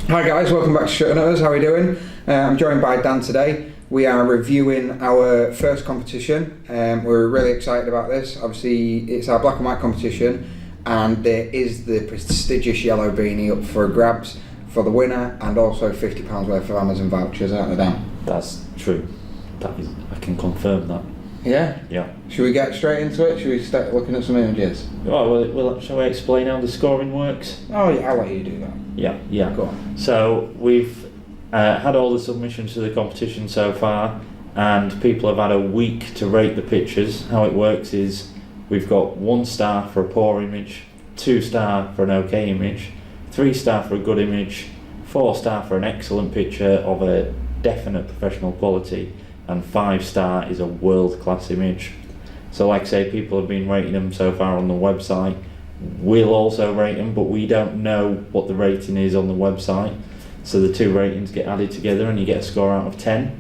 Hi guys, welcome back to Shutter Nutters. How are we doing? I'm joined by Dan today. We are reviewing our first competition. We're really excited about this. Obviously, it's our black and white competition, and there is the prestigious yellow beanie up for grabs for the winner, and also £50 worth of Amazon vouchers, aren't there, Dan? That's true. I can confirm that. Yeah? Yeah. Should we get straight into it? Should we start looking at some images? Well, shall we explain how the scoring works? Oh yeah, I'll let you do that. Yeah. Go on. So we've had all the submissions to the competition so far, and people have had a week to rate the pictures. How it works is we've got 1 star for a poor image, 2 star for an okay image, 3 star for a good image, 4 star for an excellent picture of a definite professional quality, and 5 star is a world-class image. So like I say, people have been rating them so far on the website. We'll also rate them, but we don't know what the rating is on the website. So the 2 ratings get added together and you get a score out of 10.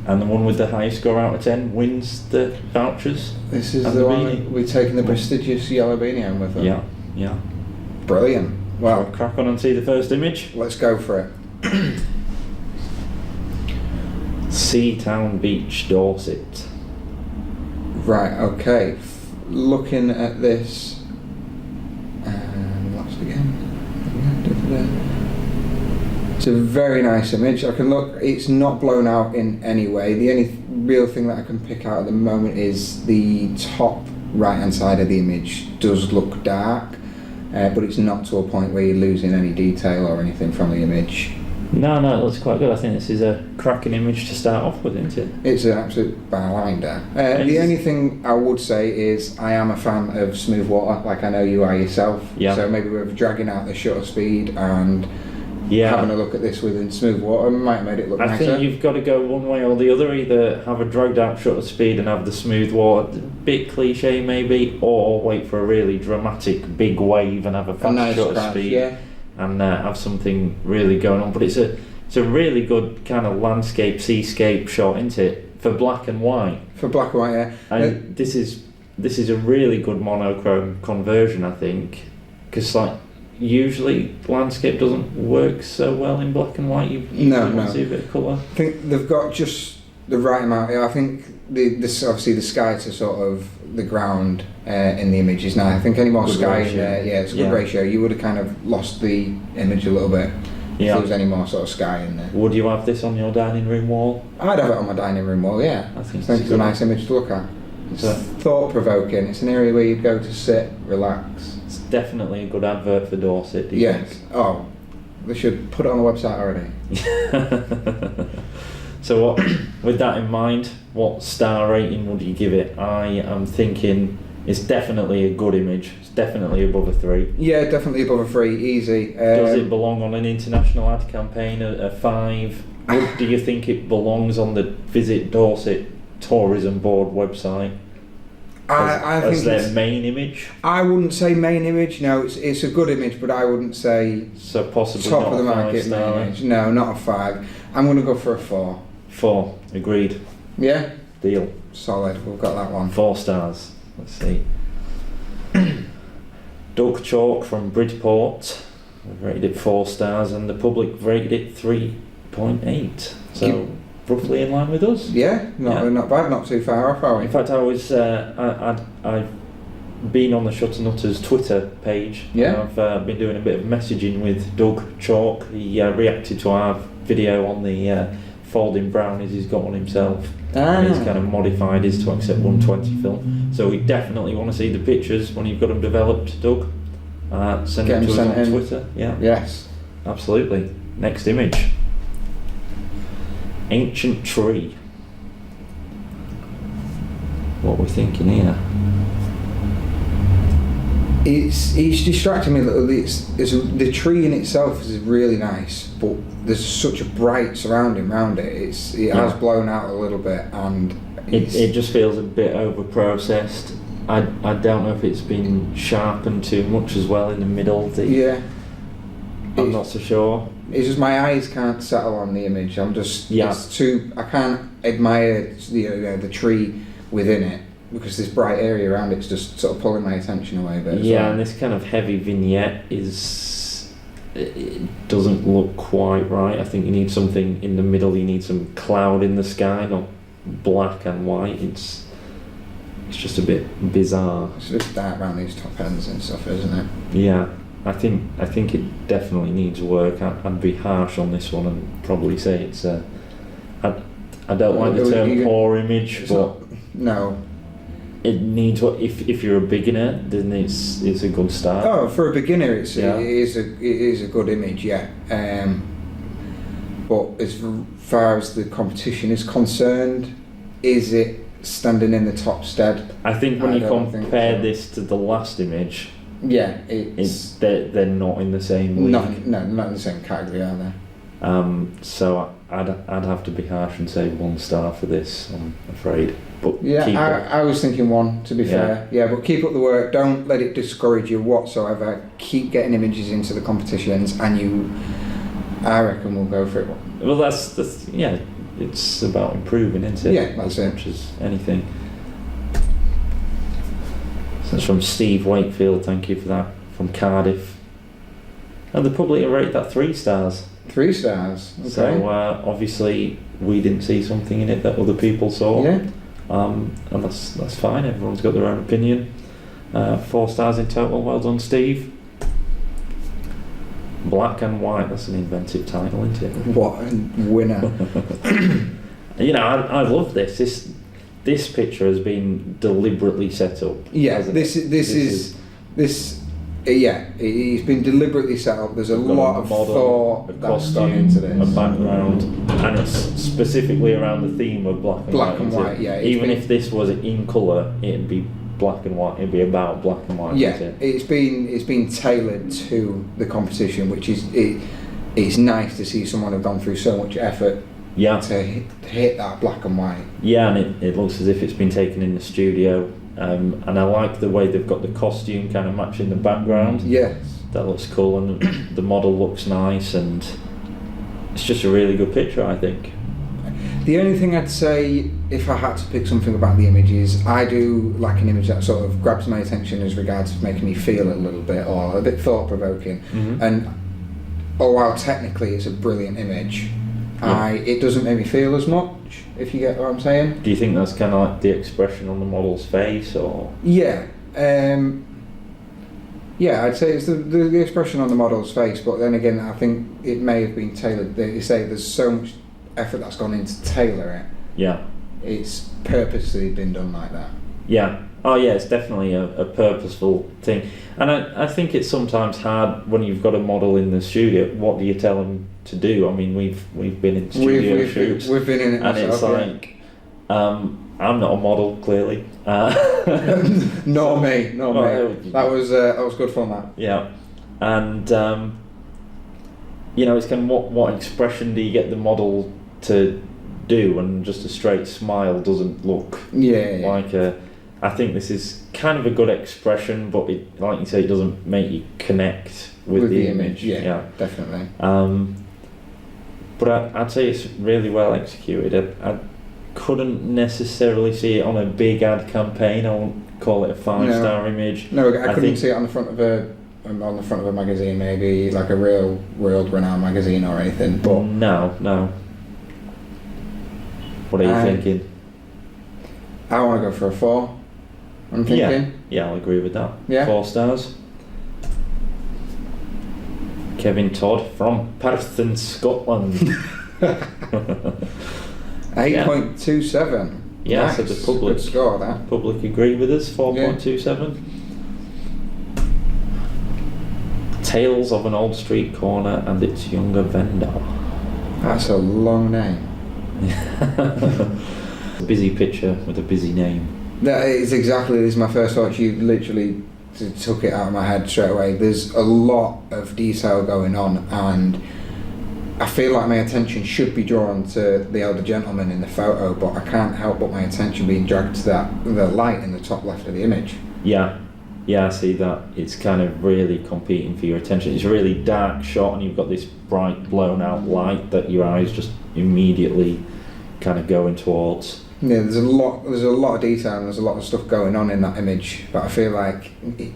And the one with the highest score out of 10 wins the vouchers. This is the one we're taking the prestigious yellow beanie home with them. Yeah. Brilliant. Well, crack on and see the first image. Let's go for it. Seatown Beach, Dorset. Right, okay. Looking at this, lost again. It's a very nice image. I can look. It's not blown out in any way. The only real thing that I can pick out at the moment is the top right-hand side of the image does look dark, but it's not to a point where you're losing any detail or anything from the image. No, it looks quite good. I think this is a cracking image to start off with, isn't it? It's an absolute barlinder. The only thing I would say is I am a fan of smooth water, like I know you are yourself. Yeah. So maybe we're dragging out the shutter speed and having a look at this within smooth water might have made it look nicer. I think you've got to go one way or the other. Either have a dragged out shutter speed and have the smooth water, bit cliche maybe, or wait for a really dramatic big wave and have a fast shutter speed. Yeah. And have something really going on. But it's a really good kind of landscape, seascape shot, isn't it? For black and white. For black and white, yeah. And this is a really good monochrome conversion, I think, because like usually landscape doesn't work so well in black and white. You want to see a bit of colour. I think they've got just the right amount. I think this obviously the sky to sort of the ground in the image is nice. I think any more good sky ratio. in there, it's a good ratio. You would have kind of lost the image a little bit if there was any more sort of sky in there. Would you have this on your dining room wall? I'd have it on my dining room wall, yeah. I think it's a nice image to look at. It's thought-provoking. It's an area where you'd go to sit, relax. It's definitely a good advert for Dorset, do you think? Oh, they should put it on the website already. So with that in mind, what star rating would you give it? I am thinking it's definitely a good image. It's definitely above a 3. Yeah, definitely above a 3, easy. Does it belong on an international ad campaign, a 5? Do you think it belongs on the Visit Dorset Tourism Board website I think as their main image? I wouldn't say main image, no, it's a good image, but I wouldn't say so possibly top not of the a market 5-star. image. No, not a 5. I'm going to go for a 4. 4, agreed. Yeah? Deal. Solid, we've got that one. 4 stars. Let's see. Doug Chalk from Bridport rated it 4 stars, and the public rated it 3.8. So roughly in line with us. Yeah, not bad, not too far off, are we? In fact, I was I've been on the Shutter Nutters Twitter page. Yeah. And I've been doing a bit of messaging with Doug Chalk. He reacted to our video on the folding brownies he's got on himself. And he's kind of modified his to accept 120 film. So we definitely want to see the pictures when you've got them developed, Doug. Send them to us on Twitter. Yeah. Yes. Absolutely. Next image. Ancient tree. What are we thinking here? It's distracting me a little. The tree in itself is really nice, but there's such a bright surrounding around it. It has blown out a little bit, and it just feels a bit over processed. I don't know if it's been sharpened too much as well in the middle. I'm not so sure. It's just my eyes can't settle on the image. It's too. I can't admire the tree within it, because this bright area around it's just sort of pulling my attention away a bit. And this kind of heavy vignette is it doesn't look quite right. I think you need something in the middle. You need some cloud in the sky, not black and white. It's just a bit bizarre. It's just dark around these top ends and stuff, isn't it? Yeah, I think it definitely needs work. I'd be harsh on this one and probably say it's I don't like the term poor image, but no. It needs what if you're a beginner, then it's a good start. Oh, for a beginner, it is a good image, yeah. But as far as the competition is concerned, is it standing in the top stead? I think when you compare this to the last image, yeah, they're not in the same league. Not in the same category, are they? So I'd have to be harsh and say 1 star for this, I'm afraid. But yeah, I was thinking 1, to be fair. Yeah, but keep up the work. Don't let it discourage you whatsoever. Keep getting images into the competitions, and I reckon we'll go for it. Well, that's yeah. It's about improving, isn't it? Yeah, that's as much as anything. So that's from Steve Wakefield. Thank you for that. From Cardiff. And the public rate that 3 stars. 3 stars. Okay. So obviously we didn't see something in it that other people saw. Yeah. And that's fine. Everyone's got their own opinion. 4 stars in total. Well done, Steve. Black and White. That's an inventive title, isn't it? What a winner! You know, I love this. This picture has been deliberately set up. Yeah. This is. Yeah, it's been deliberately set up. There's a lot of thought that's gone into this. A background, and it's specifically around the theme of black and white. Black and white, yeah. Even if this was in colour, it'd be black and white. It'd be about black and white. Yeah, it's been tailored to the competition, which is it's nice to see someone have gone through so much effort. Yeah. To hit that black and white. Yeah, and it looks as if it's been taken in the studio. And I like the way they've got the costume kind of matching the background. Yes. That looks cool, and the model looks nice, and it's just a really good picture, I think. The only thing I'd say, if I had to pick something about the image, is I do like an image that sort of grabs my attention as regards to making me feel a little bit, or a bit thought-provoking. Mm-hmm. And while technically it's a brilliant image, it doesn't make me feel as much, if you get what I'm saying. Do you think that's kind of like the expression on the model's face, or? Yeah. Yeah, I'd say it's the expression on the model's face, but then again, I think it may have been tailored. You say there's so much effort that's gone into tailor it. Yeah. It's purposely been done like that. Yeah. Oh yeah, it's definitely a purposeful thing. And I think it's sometimes hard when you've got a model in the studio. What do you tell them to do? I mean, we've been in studio shoots. We've been in it and myself, it's like, I'm not a model, clearly. Nor me. That was good fun, that. Yeah. And you know, it's kind of what expression do you get the model to do, and just a straight smile doesn't look like a. I think this is kind of a good expression, but it, like you say, it doesn't make you connect with the image. Yeah, definitely. But I'd say it's really well executed. I couldn't necessarily see it on a big ad campaign. I won't call it a 5-star image. No, I couldn't see it on the front of a magazine, maybe like a real world-renowned magazine or anything. But no. What are you thinking? I want to go for a 4. I'm thinking. Yeah, I'll agree with that. Yeah. 4 stars. Kevin Todd from Perth in Scotland. 8.27. Yeah, nice. So the public. Good score, that. Public agree with us. 4.27. Tales of an Old Street Corner and its Younger Vendor. That's a long name. A busy picture with a busy name. That is exactly. This is my first thought. You literally took it out of my head straight away. There's a lot of detail going on, and I feel like my attention should be drawn to the elder gentleman in the photo, but I can't help but my attention being dragged to the light in the top left of the image. Yeah, I see that. It's kind of really competing for your attention. It's a really dark shot, and you've got this bright blown out light that your eyes just immediately kind of going towards. Yeah, there's a lot of detail and there's a lot of stuff going on in that image, but I feel like,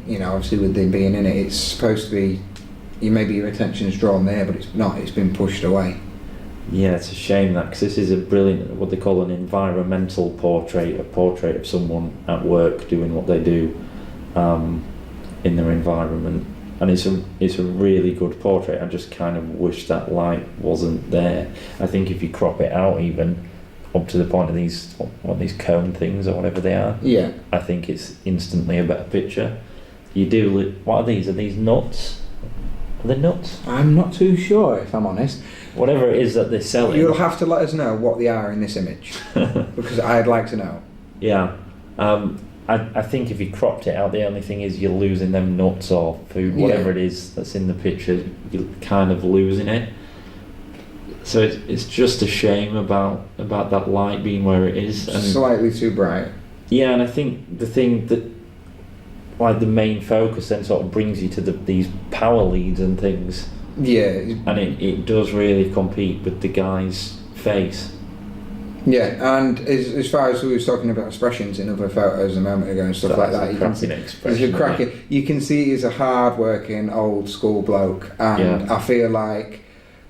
you know, obviously with them being in it, it's supposed to be maybe your attention is drawn there, but it's not. It's been pushed away. Yeah, it's a shame that, because this is a brilliant, what they call an environmental portrait, a portrait of someone at work doing what they do in their environment, and it's a really good portrait. I just kind of wish that light wasn't there. I think if you crop it out even up to the point of these cone things or whatever they are, Yeah. I think it's instantly a better picture. You do. What are these? Are these nuts? Are they nuts? I'm not too sure, if I'm honest. Whatever it is that they're selling. You'll have to let us know what they are in this image, because I'd like to know. Yeah. I think if you cropped it out, the only thing is you're losing them nuts or food, whatever it is that's in the picture, you're kind of losing it. So it's just a shame about that light being where it is. And Slightly too bright. yeah, and I think the thing that, like, the main focus then sort of brings you to these power leads and things, Yeah. and it does really compete with the guy's face. Yeah, and as far as we was talking about expressions in other photos a moment ago and stuff like that, you can see expression. there's a cracking. You can see he's a hard-working old school bloke, and Yeah. I feel like,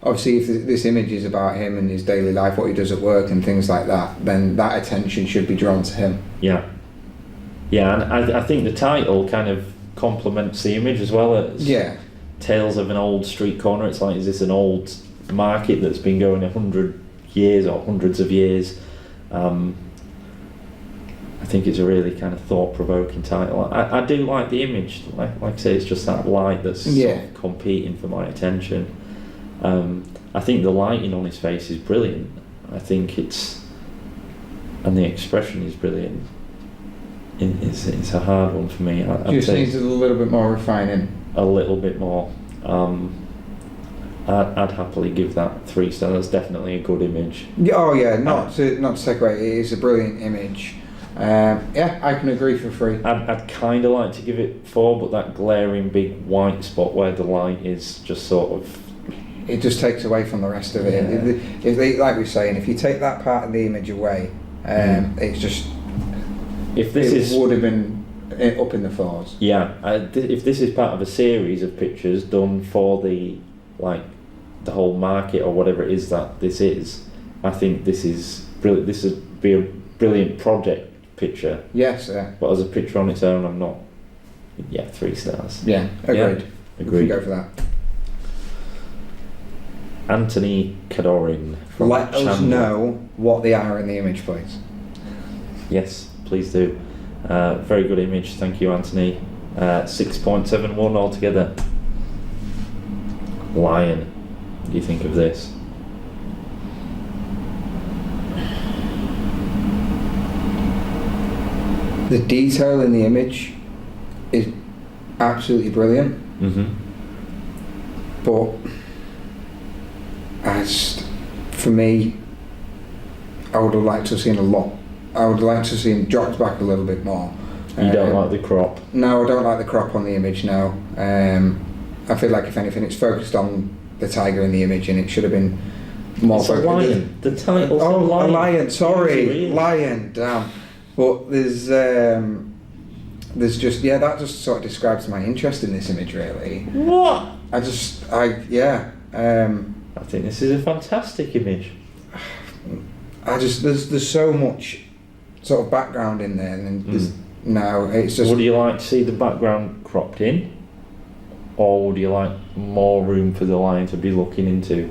obviously, if this image is about him and his daily life, what he does at work and things like that, then that attention should be drawn to him. Yeah. Yeah, and I think the title kind of complements the image as well. It's Yeah. Tales of an Old Street Corner. It's like, is this an old market that's been going 100 years or hundreds of years? I think it's a really kind of thought-provoking title. I do like the image. Like I say, it's just that light that's sort of competing for my attention. I think the lighting on his face is brilliant. I think and the expression is brilliant. It's a hard one for me. Just needs a little bit more refining. A little bit more. I'd happily give that 3 stars. That's definitely a good image. Yeah, oh yeah, not to separate. It is a brilliant image. Yeah, I can agree for 3. I'd kind of like to give it 4, but that glaring big white spot where the light is just sort of, it just takes away from the rest of it. Yeah. Like we were saying, if you take that part of the image away, it's just. If this would have been up in the 4s. Yeah, if this is part of a series of pictures done for the whole market or whatever it is that this is, I think this is brilliant. This would be a brilliant project picture. Yes, yeah. But as a picture on its own, I'm not. Yeah, 3 stars. Yeah, agreed. Yeah, agreed. We can go for that. Anthony Cadorin from Let us Chandler. know what they are in the image, please. Yes, please do. Very good image, thank you, Anthony. 6.71 altogether. Lion. What do you think of this? The detail in the image is absolutely brilliant, Mm-hmm. but for me, I would have liked to have seen a lot. I would like to have seen dropped back a little bit more. You don't like the crop? No, I don't like the crop on the image now. I feel like, if anything, it's focused on the tiger in the image, and it should have been more It's a focused. lion. The title's Oh, a lion. a lion. Sorry, Really? lion. Damn. But there's just that just sort of describes my interest in this image, really. What? I think this is a fantastic image. there's so much sort of background in there, and no, it's just. Would you like to see the background cropped in? Or would you like more room for the lion to be looking into?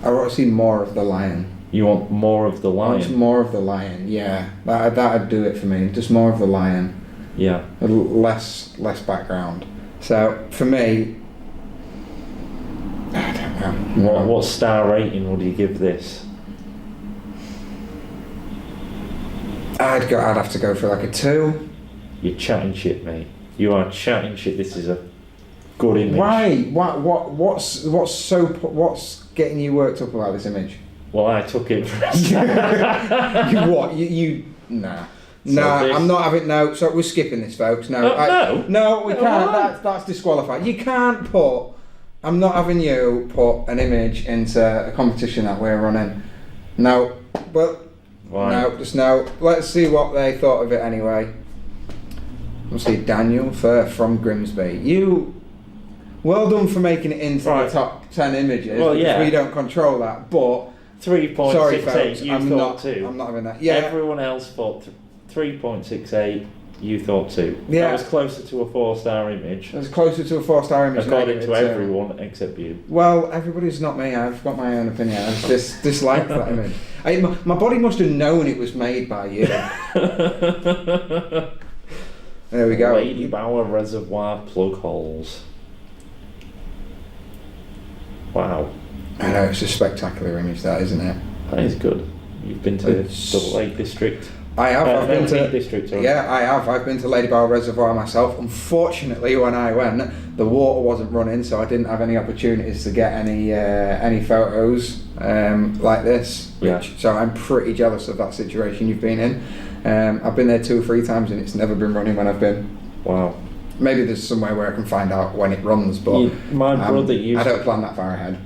I want to see more of the lion. You want more of the I want lion? more of the lion. Yeah, that'd do it for me. Just more of the lion. Yeah. Less background. So for me, I don't know. What star rating would you give this? I'd have to go for like a 2. You're chatting shit, mate. You are chatting shit. This is a good image. Why? What's getting you worked up about this image? Well, I took it for Nah. So Nah, this- I'm not having. No, so we're skipping this, folks. No, no, we No, can't. why? That's disqualified. You can't put. I'm not having you put an image into a competition that we're running. No, but Why? no, just no. Let's see what they thought of it anyway. Let's see, Daniel Firth from Grimsby. Well done for making it into Right. the top 10 images. Well, because yeah. we don't control that. But 3.68. sorry, folks, You I'm thought not. 2. I'm not having that. Yeah. Everyone else thought 3.68. You thought 2. Yeah. That was closer to a 4-star image, It's closer to a 4-star image. than I according give to it everyone except you. Well, everybody's not me. I've got my own opinion. I just dislike that image. My body must have known it was made by you. There we go. Lady Bower Reservoir plug holes. Wow, I know, it's a spectacular image, that, isn't it? that is good. You've been to It's- the Lake District. I have. I've been Peak to. District. Sorry. Yeah, I have. I've been to Lady Bower Reservoir myself. Unfortunately, when I went, the water wasn't running, so I didn't have any opportunities to get any photos like this. Yeah. So I'm pretty jealous of that situation you've been in. I've been there 2 or 3 times, and it's never been running when I've been. Wow. Maybe there's somewhere where I can find out when it runs, but My brother I used. don't plan that far ahead.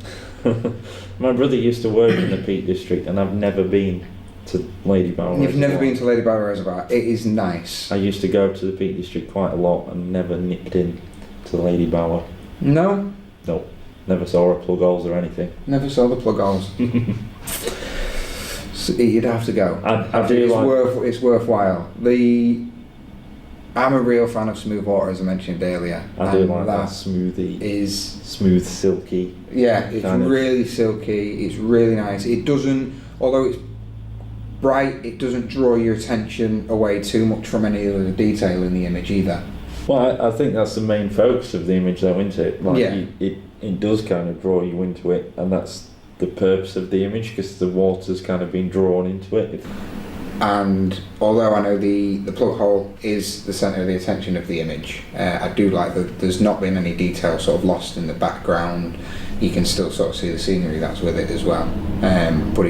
My brother used to work in the Peak District, and I've never been to Lady Bower. You've never Reservoir. been to Lady Bower Reservoir. It is nice. I used to go to the Peak District quite a lot and never nipped in to Lady Bower. No, Nope. Never saw her plug holes or anything. never saw the plug holes. So you'd have to go. I think do it's like. it's worthwhile. I'm a real fan of smooth water, as I mentioned earlier. I do and like that smoothie, is smooth, silky. yeah, it's kind of- really silky. It's really nice. It doesn't, although it's bright, it doesn't draw your attention away too much from any of the detail in the image either. Well, I think that's the main focus of the image, though, isn't it? Like, Yeah. it does kind of draw you into it, and that's the purpose of the image, because the water's kind of been drawn into it. And although I know the plug hole is the centre of the attention of the image, I do like that there's not been any detail sort of lost in the background. You can still sort of see the scenery that's with it as well. But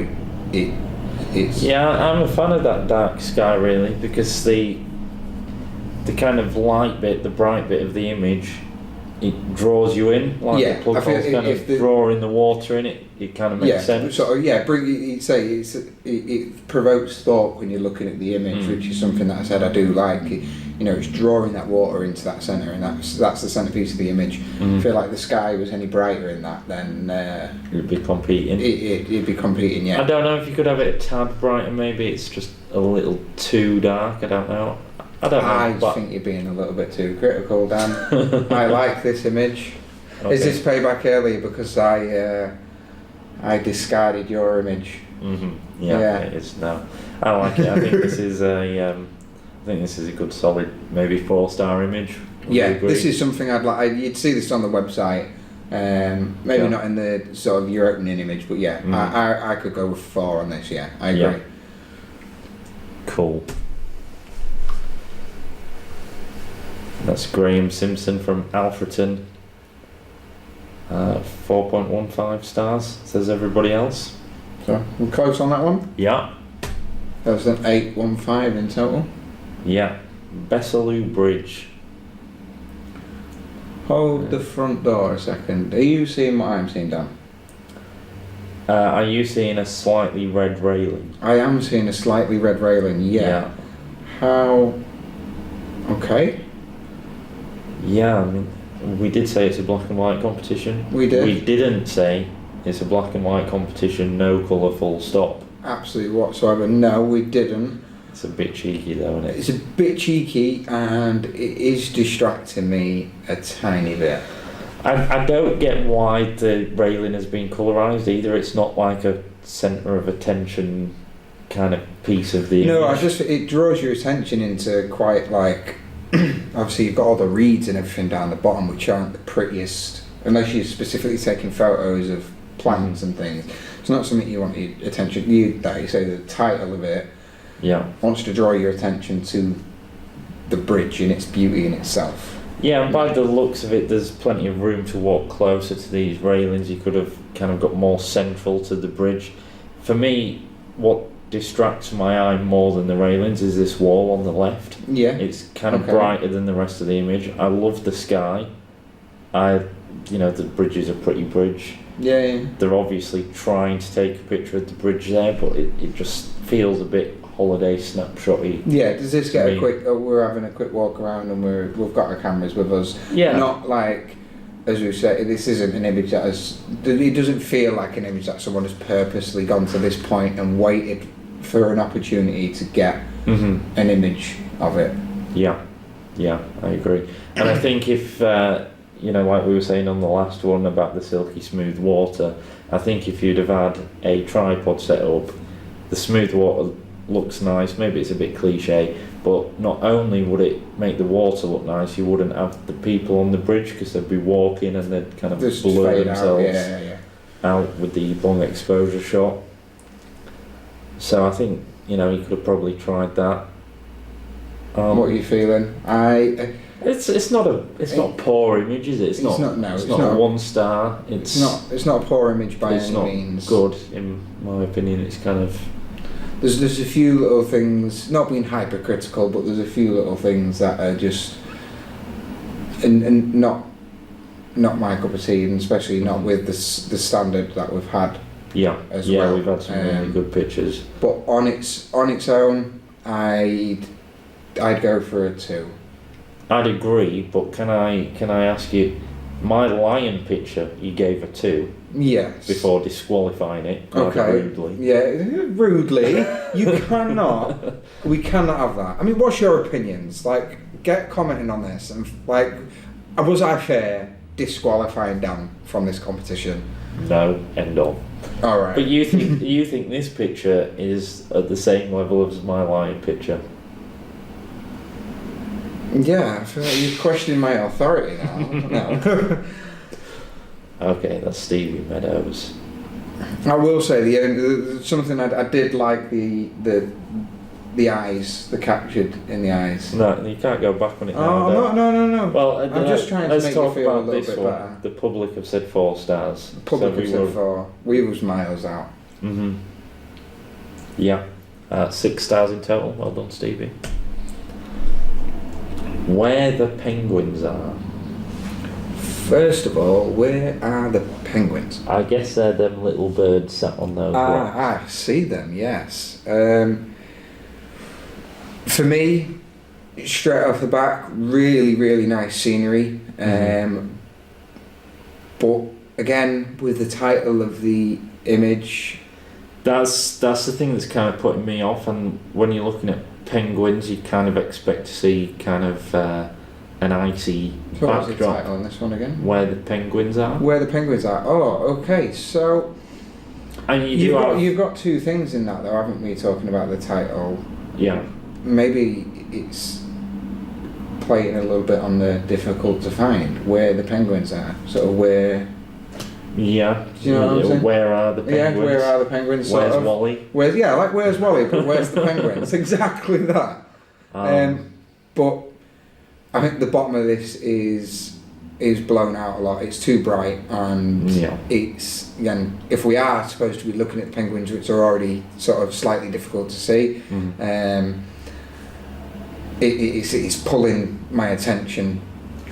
it's Yeah, I'm a fan of that dark sky, really, because the kind of light bit, the bright bit of the image, it draws you in. Like Yeah, the plug I feel hole's kind if of the- drawing the water in it. It kind of makes yeah, sense. sort of, yeah. It provokes thought when you're looking at the image, which is something that I said I do like. It's drawing that water into that centre, and that's the centrepiece of the image. I feel like the sky was any brighter in that, then It'd be competing. it'd be competing. I Yeah, don't know if you could have it a tad brighter. Maybe it's just a little too dark. I don't know. I don't know. I but think you're being a little bit too critical, Dan. I like this image. okay. Is this payback early because I discarded your image? Yeah, Yeah. it is now. I like it. I think this is a. I think this is a good, solid, maybe 4-star image. Would you Yeah, agree? this is something I'd like. You'd see this on the website. Maybe Yeah. not in the sort of your opening image, but yeah, I could go with 4 on this. Yeah, I agree. Yeah. Cool. That's Graham Simpson from Alfreton. 4.15 stars, says everybody else. So we're close on that one. Yeah. That was an 815 in total. Yeah. Bessaloo Bridge. Hold the front door a second. Are you seeing what I'm seeing, Dan? Are you seeing a slightly red railing? I am seeing a slightly red railing. Yeah. How? Okay. Yeah, I mean, we did say it's a black and white competition. We did. We didn't say it's a black and white competition, no colour, full stop. Absolutely whatsoever. No, we didn't. It's a bit cheeky though, isn't it? It's a bit cheeky and it is distracting me a tiny bit. I don't get why the railing has been colorised either. It's not like a centre of attention kind of piece of the No, image. it draws your attention into quite like obviously you've got all the reeds and everything down the bottom which aren't the prettiest unless you're specifically taking photos of plants and things. It's not something you want your attention. Like you say, the title of it Yeah. wants to draw your attention to the bridge and its beauty in itself. Yeah, and by the looks of it, there's plenty of room to walk closer to these railings. You could have kind of got more central to the bridge. For me, what distracts my eye more than the railings is this wall on the left. Yeah. It's kind of Okay. brighter than the rest of the image. I love the sky. The bridge is a pretty bridge. Yeah. They're obviously trying to take a picture of the bridge there, but it just feels a bit holiday snapshotty. Yeah, does this get I a mean- quick? We're having a quick walk around, and we've got our cameras with us. Yeah. Not like as we say, this isn't an image that has. It doesn't feel like an image that someone has purposely gone to this point and waited for an opportunity to get Mhm. an image of it. Yeah, I agree. And I think if, like we were saying on the last one about the silky smooth water, I think if you'd have had a tripod set up, the smooth water looks nice, maybe it's a bit cliche, but not only would it make the water look nice, you wouldn't have the people on the bridge because they'd be walking and they'd kind of Just blur fade themselves out. out with the long exposure shot. So I think, you could have probably tried that. What are you feeling? It's not a poor image, is it? It's not a 1 star. It's not a poor image by any means. It's not good in my opinion. It's kind of there's a few little things, not being hypercritical, but there's a few little things that are just and not my cup of tea, and especially not with the standard that we've had. As well. We've had some really good pictures. But on its own, I'd go for a 2. I'd agree, but can I ask you, my lion picture you gave a 2. Yes. Before disqualifying it. Okay. Rudely. Yeah, rudely. You cannot. We cannot have that. I mean, what's your opinions? Like, get commenting on this, and like, was I fair disqualifying Dan from this competition? No, end of. All right. But you think this picture is at the same level as my lion picture? Yeah, I feel like you're questioning my authority now. No. Okay, that's Stevie Meadows. I will say something I did like the eyes, the captured in the eyes. No, you can't go back on it now. Oh no. Well, I'm just trying to make you feel a little bit better. The public have said 4 stars. The public have said 4. We was miles out. Mhm. Yeah, 6 stars in total. Well done, Stevie. Where the penguins are. First of all, where are the penguins? I guess they're them little birds sat on those rocks. I see them, yes. For me, straight off the back, really, really nice scenery. But again, with the title of the image... That's the thing that's kind of putting me off, and when you're looking at penguins, you kind of expect to see kind of an icy What was the backdrop. title on this one again? Where the penguins are. Where the penguins are. Oh, okay. So And you've got 2 things in that, though, haven't we? Talking about the title. Yeah. Maybe it's playing a little bit on the difficult to find where the penguins are. Sort of where. Yeah. Do you know what I'm saying? Where are the penguins? Yeah. Where are the penguins? Where's Wally? Where's Wally? But where's the penguins? Exactly that. But I think the bottom of this is blown out a lot. It's too bright, and it's again, if we are supposed to be looking at the penguins, which are already sort of slightly difficult to see, it's pulling my attention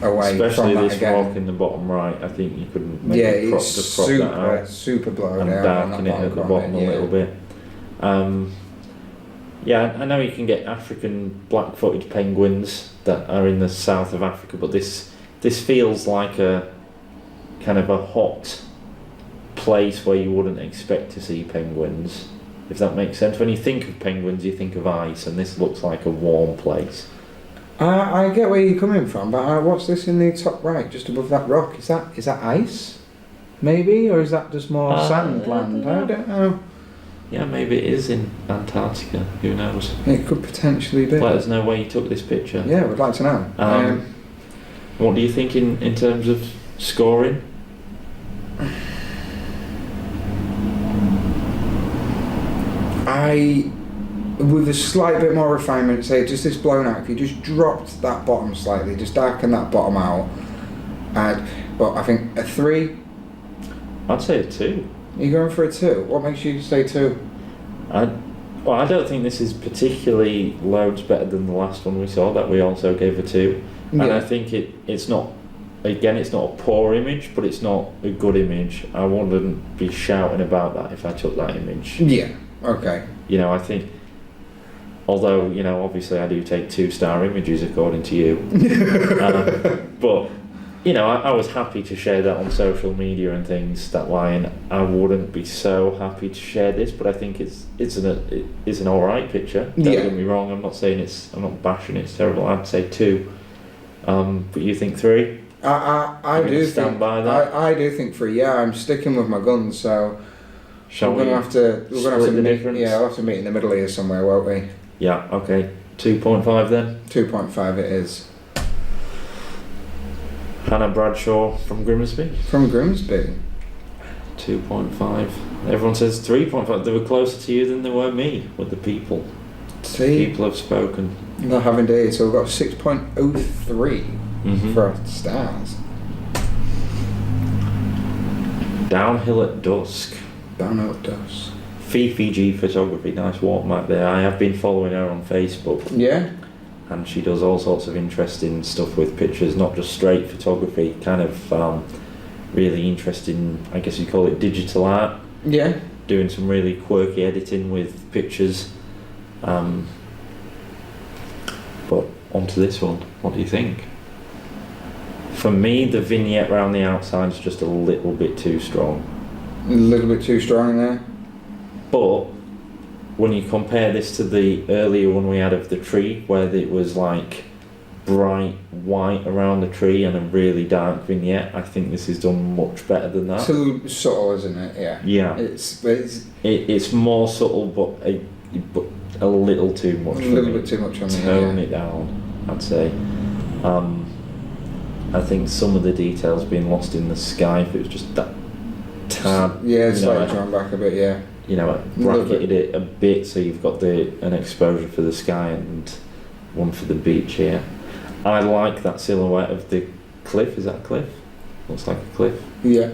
away Especially from that this again. rock in the bottom right. I think you could maybe it's crop that out super blown and out darken it at the bottom a little bit. Yeah, I know you can get African black-footed penguins that are in the south of Africa, but this feels like a kind of a hot place where you wouldn't expect to see penguins, if that makes sense. When you think of penguins, you think of ice, and this looks like a warm place. I get where you're coming from, but what's this in the top right, just above that rock? Is that ice? Maybe, or is that just more sand land? I don't know. Yeah, maybe it is in Antarctica. Who knows? It could potentially be. Let us know where you took this picture. Yeah, we'd like to know. What do you think in terms of scoring? With a slight bit more refinement, say just this blown out, if you just dropped that bottom slightly, just darken that bottom out, I think a 3. I'd say a 2. You're going for a 2? What makes you say 2? I don't think this is particularly loads better than the last one we saw that we also gave a 2. And I think it's not, again, it's not a poor image, but it's not a good image. I wouldn't be shouting about that if I took that image. Yeah, okay. I think, although, obviously I do take 2-star images according to you, but you know, I was happy to share that on social media and things, that lion. I wouldn't be so happy to share this, but I think it's an alright picture. Don't Yeah. get me wrong, I'm not saying I'm not bashing it's terrible, I'd say 2. But you think 3? I You do stand think by that? I do think 3. Yeah, I'm sticking with my guns. So Shall we're gonna have to split the meet. difference? Yeah, we'll have to meet in the middle here somewhere, won't we? Yeah, okay. 2.5 then. 2.5 it is. Hannah Bradshaw from Grimsby. From Grimsby. 2.5. Everyone says 3.5. They were closer to you than they were me with the people. See, People have spoken. they have indeed. So we've got 6.03 Mhm. for our stars. Downhill at Dusk. Down out dose. Fifi G Photography, nice watermark there. I have been following her on Facebook, Yeah. and she does all sorts of interesting stuff with pictures, not just straight photography, kind of really interesting, I guess you'd call it digital art, Yeah. doing some really quirky editing with pictures. But onto this one, what do you think? For me, the vignette around the outside is just a little bit too strong. A little bit too strong there. But when you compare this to the earlier one we had of the tree, where it was like bright white around the tree and a really dark vignette, I think this is done much better than that. Too subtle, isn't it? Yeah. Yeah, it's more subtle, but a little too much. a for little me. bit too much on Tone the. it down, I'd say. I think some of the details being lost in the sky. If it was just that tad, Yeah, it's you know, slightly drawn back a bit. Yeah. you know, Little bracketed it a bit so you've got an exposure for the sky and one for the beach here. I like that silhouette of the cliff. Is that a cliff? Looks like a cliff. Yeah.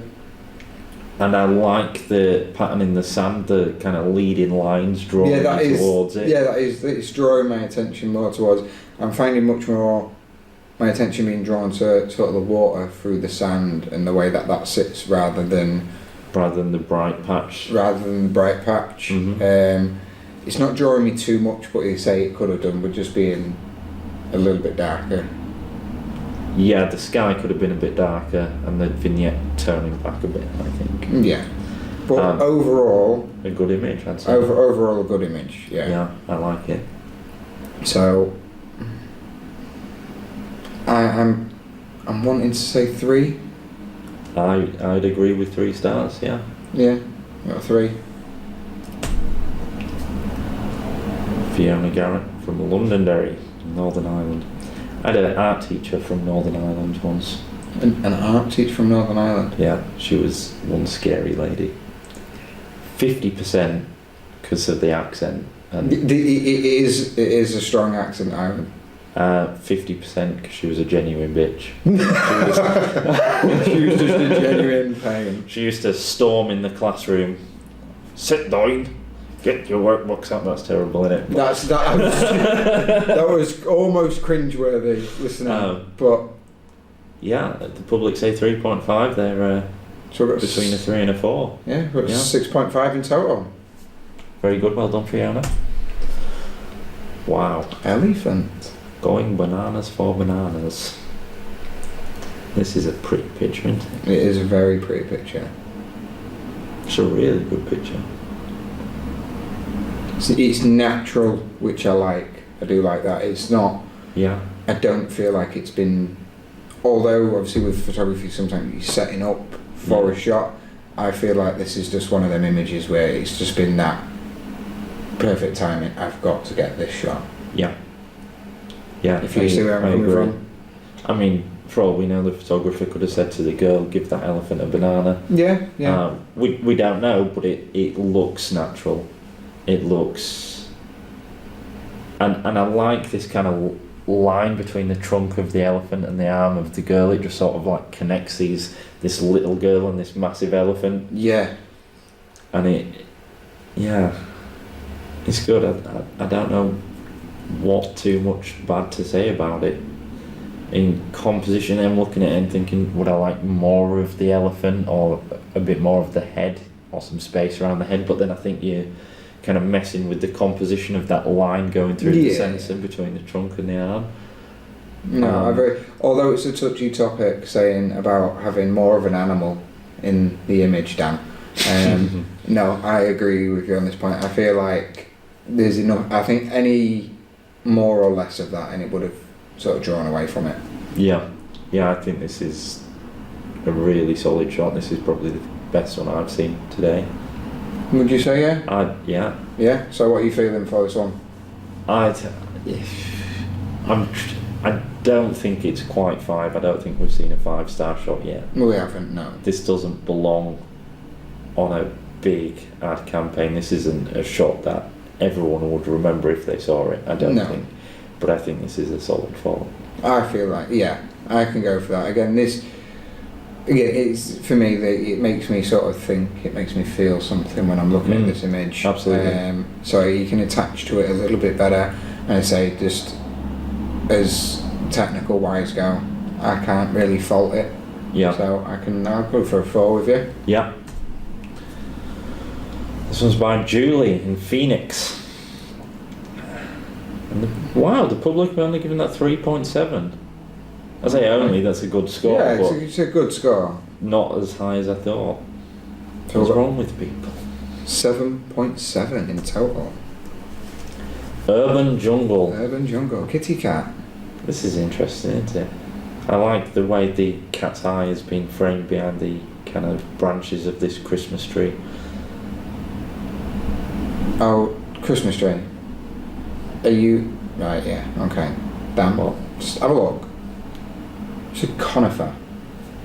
And I like the pattern in the sand, the kind of leading lines drawing Yeah, that is. towards it. Yeah, that is. It's drawing my attention more towards. I'm finding much more my attention being drawn to sort of the water through the sand and the way that sits rather than Rather than the bright patch. the bright patch. Mhm. It's not drawing me too much, but you say it could have done with just being a little bit darker. Yeah, the sky could have been a bit darker and the vignette toning back a bit, I think. Yeah, but overall, A good image, I'd say. overall a good image. Yeah. Yeah, I like it. So I'm wanting to say 3. I'd agree with 3 stars, yeah. Yeah, got 3. Fiona Garrett from Londonderry, Northern Ireland. I had an art teacher from Northern Ireland once. An art teacher from Northern Ireland. Yeah, she was one scary lady. 50% because of the accent, and It is a strong accent, Ireland. 50% because she was a genuine bitch. She was just a genuine pain. She used to storm in the classroom, sit down, get your workbooks out. That's terrible, isn't it? That was almost cringeworthy listening, but Yeah, the public say 3.5. They're so we've got between a 3 and a 4. yeah, we've got Yeah. 6.5 in total. Very good, well done, Fiona. Wow, Elephant. going bananas for bananas. This is a pretty picture, isn't it? It is a very pretty picture. It's a really good picture. It's natural, which I like. I do like that. It's not. Yeah, I don't feel like it's been. Although obviously with photography, sometimes you're setting up for a shot. I feel like this is just one of them images where it's just been that perfect timing. I've got to get this shot. yeah. Yeah, If you see where I'm I coming agree. from. I mean, for all we know, the photographer could have said to the girl, give that elephant a banana. Yeah, yeah. We don't know, but it looks natural. It looks... And I like this kind of line between the trunk of the elephant and the arm of the girl. It just sort of like connects this little girl and this massive elephant. Yeah. And yeah, it's good. I don't know what too much bad to say about it. In composition, I'm looking at it and thinking, would I like more of the elephant or a bit more of the head or some space around the head? But then I think you're kind of messing with the composition of that line going through the Yeah. sensor between the trunk and the arm. No, although it's a touchy topic, saying about having more of an animal in the image, Dan. No, I agree with you on this point. I feel like there's enough. I think any more or less of that, and it would have sort of drawn away from it. Yeah, I think this is a really solid shot. This is probably the best one I've seen today. Would you say yeah? Yeah. Yeah. So what are you feeling for this one? I don't think it's quite 5. I don't think we've seen a 5-star shot yet. We haven't. No. This doesn't belong on a big ad campaign. This isn't a shot that everyone would remember if they saw it. I don't think. But I think this is a solid 4. I feel like I can go for that. Again, it's for me. It makes me sort of think. It makes me feel something when I'm looking at this image. Absolutely. So you can attach to it a little bit better, and I say just as technical wise go, I can't really fault it. Yeah. So I'll go for a 4 with you. Yeah. This one's by Julie in Phoenix. And the public have only given that 3.7. I say only, that's a good score. Yeah, but it's a good score. not as high as I thought. So What's wrong with people? 7.7 in total. Urban Jungle. Urban Jungle. Kitty cat. This is interesting, isn't it? I like the way the cat's eye has been framed behind the kind of branches of this Christmas tree. Oh, Christmas tree. Are you... Right, yeah, okay. Damn. What? Just have a look. It's a conifer.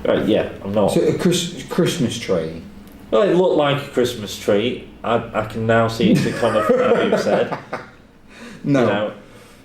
Yeah, I'm not. It's a Christmas tree. Well, it looked like a Christmas tree. I can now see it's a conifer, now you've said. No.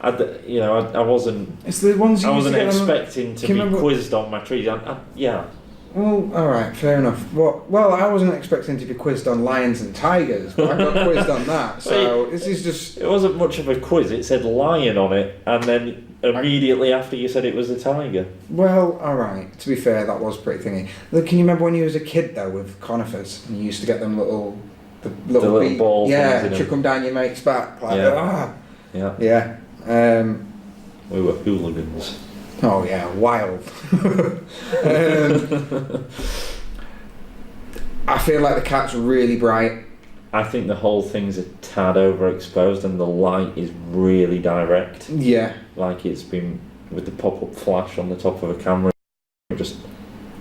I wasn't... It's the ones you I wasn't used to get expecting to be quizzed on my trees. Yeah. Well, alright, fair enough. Well, I wasn't expecting to be quizzed on lions and tigers, but I got quizzed on that, so this is just... It wasn't much of a quiz. It said lion on it, and then immediately after you said it was a tiger. Well, alright, to be fair, that was pretty thingy. Look, can you remember when you was a kid, though, with conifers, and you used to get them little ball yeah, things in chuck them down your mate's back, like, Yeah. Yeah. We were hooligans. Oh yeah, wild. I feel like the cat's really bright. I think the whole thing's a tad overexposed and the light is really direct. Yeah. Like it's been with the pop-up flash on the top of a camera, just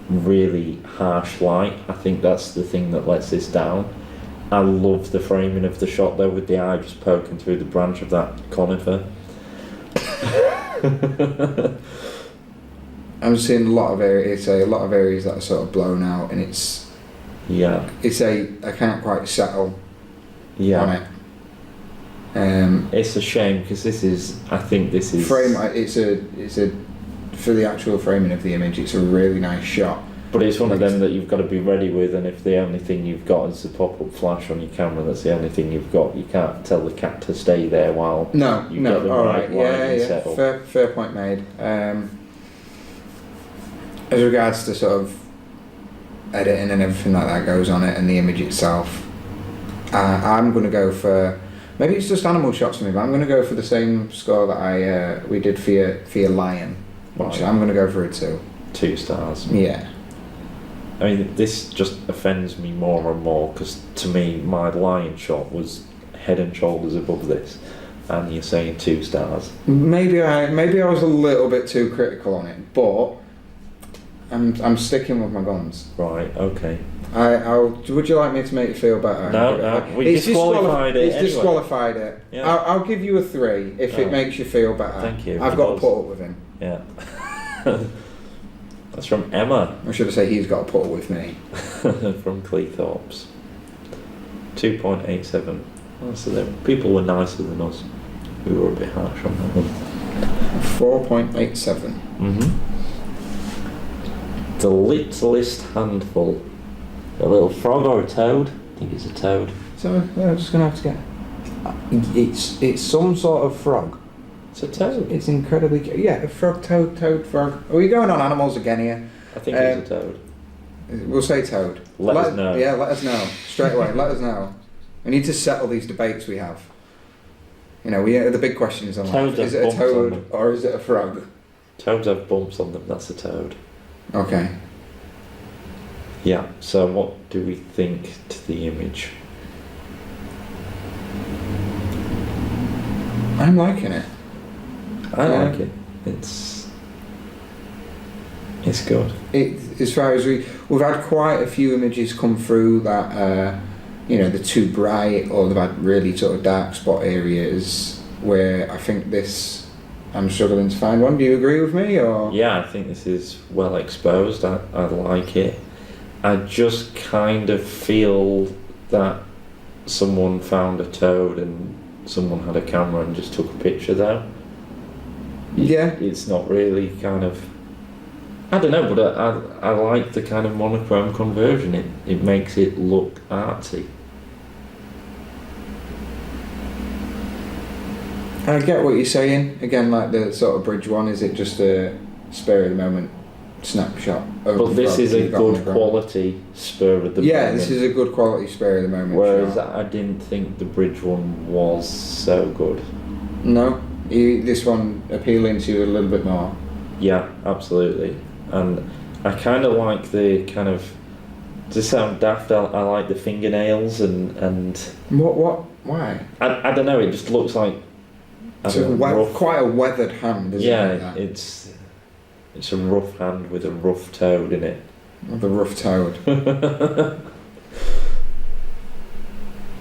really harsh light. I think that's the thing that lets this down. I love the framing of the shot though, with the eye just poking through the branch of that conifer. I'm seeing a lot of areas that are sort of blown out, and it's I can't quite settle on it. It's a shame because I think this is frame. It's a for the actual framing of the image. It's a really nice shot. But it's one of them that you've got to be ready with, and if the only thing you've got is the pop-up flash on your camera, that's the only thing you've got. You can't tell the cat to stay there while you get them all right. Yeah. Fair point made. As regards to sort of editing and everything like that goes on it, and the image itself, I'm going to go for, maybe it's just animal shots for me, but I'm going to go for the same score that we did for your lion. Which I'm going to go for a 2. 2 stars. Yeah. I mean, this just offends me more and more because to me, my lion shot was head and shoulders above this, and you're saying 2 stars. Maybe I was a little bit too critical on it, but I'm sticking with my guns. Right. Okay. Would you like me to make you feel better? No, we disqualified it. It's disqualified it. Yeah. I'll give you a 3 if it makes you feel better. Thank you. I've got to put up with him. Yeah. That's from Emma. I should have said he's got to put up with me. From Cleethorpes. 2.87. Oh, so people were nicer than us. We were a bit harsh on that one. 4.87. The littlest handful. A little frog or a toad? I think it's a toad. So I'm just going to have to get... It's some sort of frog. It's a toad. It's incredibly... Yeah, a frog, toad, frog. Are we going on animals again here? I think it's a toad. We'll say toad. Let us know. Yeah, let us know. Straight away, let us know. We need to settle these debates we have. You know, the big question is on life. Is it a toad or is it a frog? Toads have bumps on them, that's a toad. Okay. Yeah, so what do we think to the image? I'm liking it. I Yeah. like it. It's good. As far as we've had quite a few images come through that they're too bright, or they've had really sort of dark spot areas where I think this, I'm struggling to find one. Do you agree with me, or? Yeah, I think this is well exposed. I like it. I just kind of feel that someone found a toad and someone had a camera and just took a picture though. Yeah. It's not really kind of, I don't know, but I like the kind of monochrome conversion. It makes it look artsy. I get what you're saying. Again, like the sort of bridge one, is it just a spur of the moment snapshot? But this is a good quality spur of the moment. Yeah, this is a good quality spur of the moment. Whereas shot. I didn't think the bridge one was so good. No, this one appealing to you a little bit more. Yeah, absolutely. And I kind of like the kind of, to sound daft, I like the fingernails and What? Why? I don't know, it just looks like It's quite a weathered hand, isn't it? Yeah, it's a rough hand with a rough toad in it. The rough toad.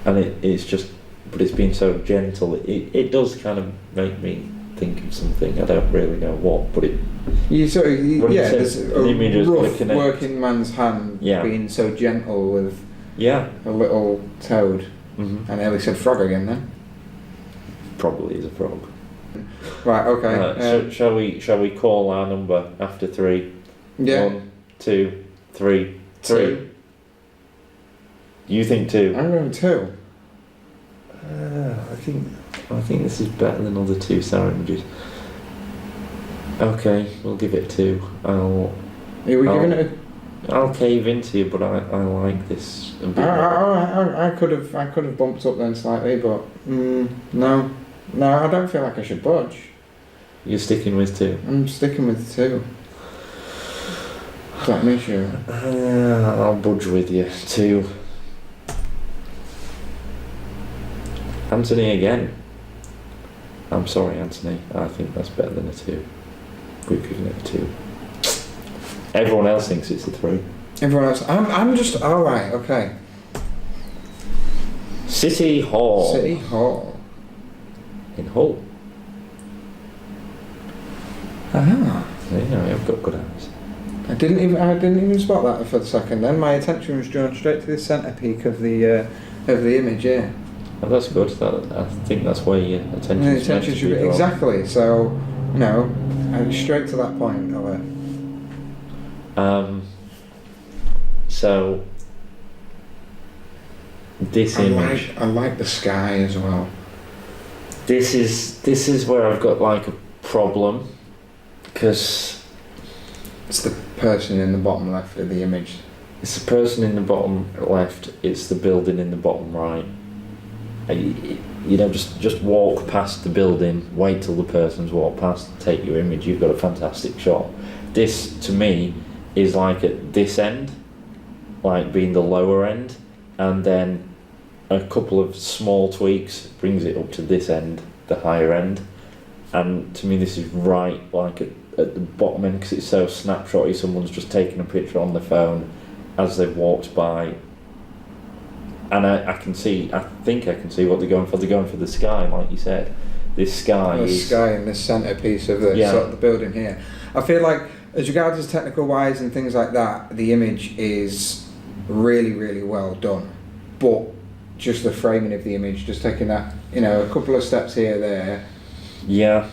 And it's just, but it's been so gentle. It does kind of make me think of something. I don't really know what, but it. There's an image has got to rough connect. working man's hand being so gentle with a little toad. Mm-hmm. I nearly said frog again then. Probably is a frog. Right. Okay. Shall we call our number after 3? Yeah. 1, 2, 3. 2. You think 2? I'm going 2. I think this is better than other 2 sour images. Okay, we'll give it 2. Are we giving it? I'll cave into you, but I like this a bit. I could have bumped up then slightly, but no, I don't feel like I should budge. You're sticking with 2? I'm sticking with 2. Is that an issue? I'll budge with you. 2. Anthony again. I'm sorry, Anthony. I think that's better than a 2. We've given it a 2. Everyone else thinks it's a 3. Everyone else. I'm just alright. Okay. City Hall. City Hall. In Hull. Ah. Yeah, I've got good eyes. I didn't even spot that for a second. Then my attention was drawn straight to the centre peak of the image. Yeah. Oh, that's good. I think that's where your attention should be drawn. Exactly. So, straight to that point of it. So this image. I like the sky as well. This is where I've got like a problem, because it's the person in the bottom left of the image. It's the person in the bottom left. It's the building in the bottom right. Just walk past the building, wait till the person's walked past, take your image. You've got a fantastic shot. This to me is like at this end, like being the lower end, and then a couple of small tweaks brings it up to this end, the higher end. And to me this is right like at the bottom end, because it's so snapshotty. Someone's just taken a picture on their phone as they've walked by, and I think I can see what they're going for. They're going for the sky, like you said. This sky in the centrepiece of the building here. I feel like, as regards as technical wise and things like that, the image is really, really well done. But just the framing of the image, just taking that, a couple of steps here, there. Yeah.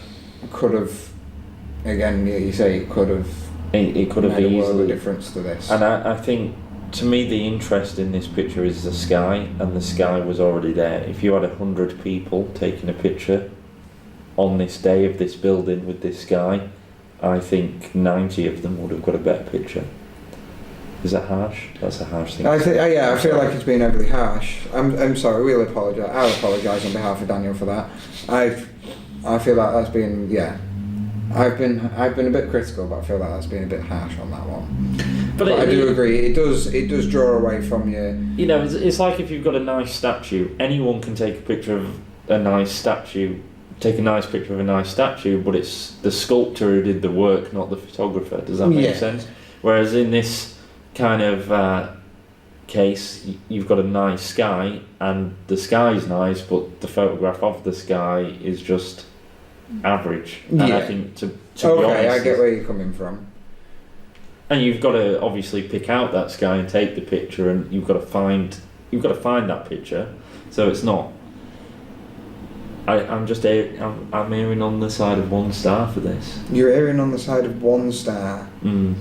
Could have, again, you say it could have. It could have made easily a world of difference to this. And I think, to me, the interest in this picture is the sky, and the sky was already there. If you had 100 people taking a picture on this day of this building with this sky, I think 90 of them would have got a better picture. Is that harsh? That's a harsh thing. I feel like it's been overly harsh. I'm sorry. We'll apologise. I'll apologise on behalf of Daniel for that. I feel like that's been I've been a bit critical, but I feel like that's been a bit harsh on that one. But I do agree. It does draw away from you. You know, it's like if you've got a nice statue, anyone can take a picture of a nice statue, take a nice picture of a nice statue, but it's the sculptor who did the work, not the photographer. Does that make sense? Whereas in this kind of case, you've got a nice sky, and the sky's nice, but the photograph of the sky is just average. And I think to be honest, I get where you're coming from. and you've got to obviously pick out that sky and take the picture, and you've got to find that picture. So it's not. I'm erring on the side of 1 star for this. You're erring on the side of 1 star. Mm.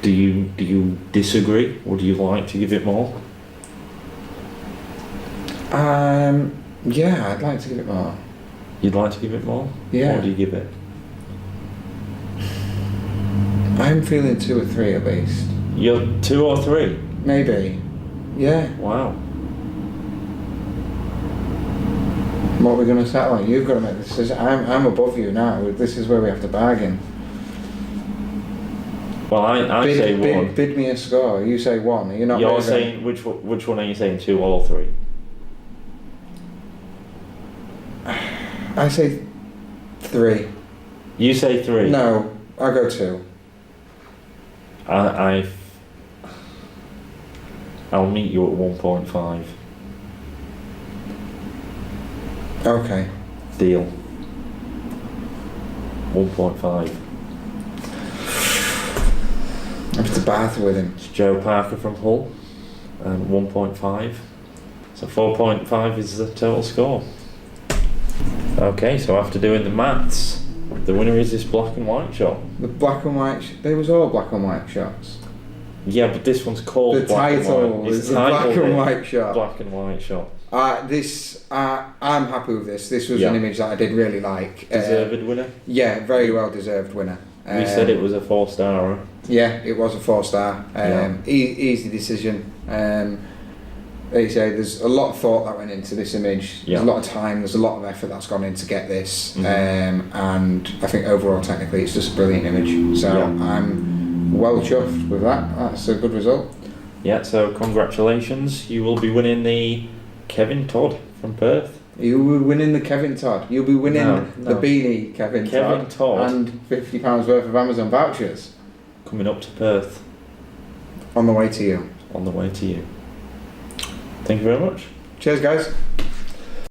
Do you disagree, or do you like to give it more? Yeah, I'd like to give it more. You'd like to give it more? Yeah. What do you give it? I'm feeling 2 or 3 at least. You're 2 or 3? Maybe. Yeah. Wow. What are we going to settle on? You've got to make the decision. I'm above you now. This is where we have to bargain. Well, I say 1. Bid me a score. You say 1. You're not. You're moving. saying which one are you saying? 2 or 3? I say 3. You say 3. No, I'll go 2. I'll meet you at 1.5. Okay. Deal. 1.5. I'm to Bath with him. It's Joe Parker from Hull, and 1.5. So 4.5 is the total score. Okay, so after doing the maths, the winner is this black and white shot. The black and white. They was all black and white shots. Yeah, but this one's called The black and title white. is the black and white shot. Black and white shot. I'm happy with this. This was an image that I did really like. Deserved winner. Yeah, very well deserved winner. We said it was a 4-star. Yeah, it was a 4-star. Easy decision. Like you say, there's a lot of thought that went into this image. There's a lot of time. There's a lot of effort that's gone in to get this. And I think overall, technically, it's just a brilliant image. So I'm well chuffed with that. That's a good result. Yeah. So congratulations. You will be winning the Kevin Todd from Perth. You will be winning the Kevin Todd. You'll be winning the beanie Kevin Todd and £50 worth of Amazon vouchers. Coming up to Perth. On the way to you. On the way to you. Thank you very much. Cheers, guys.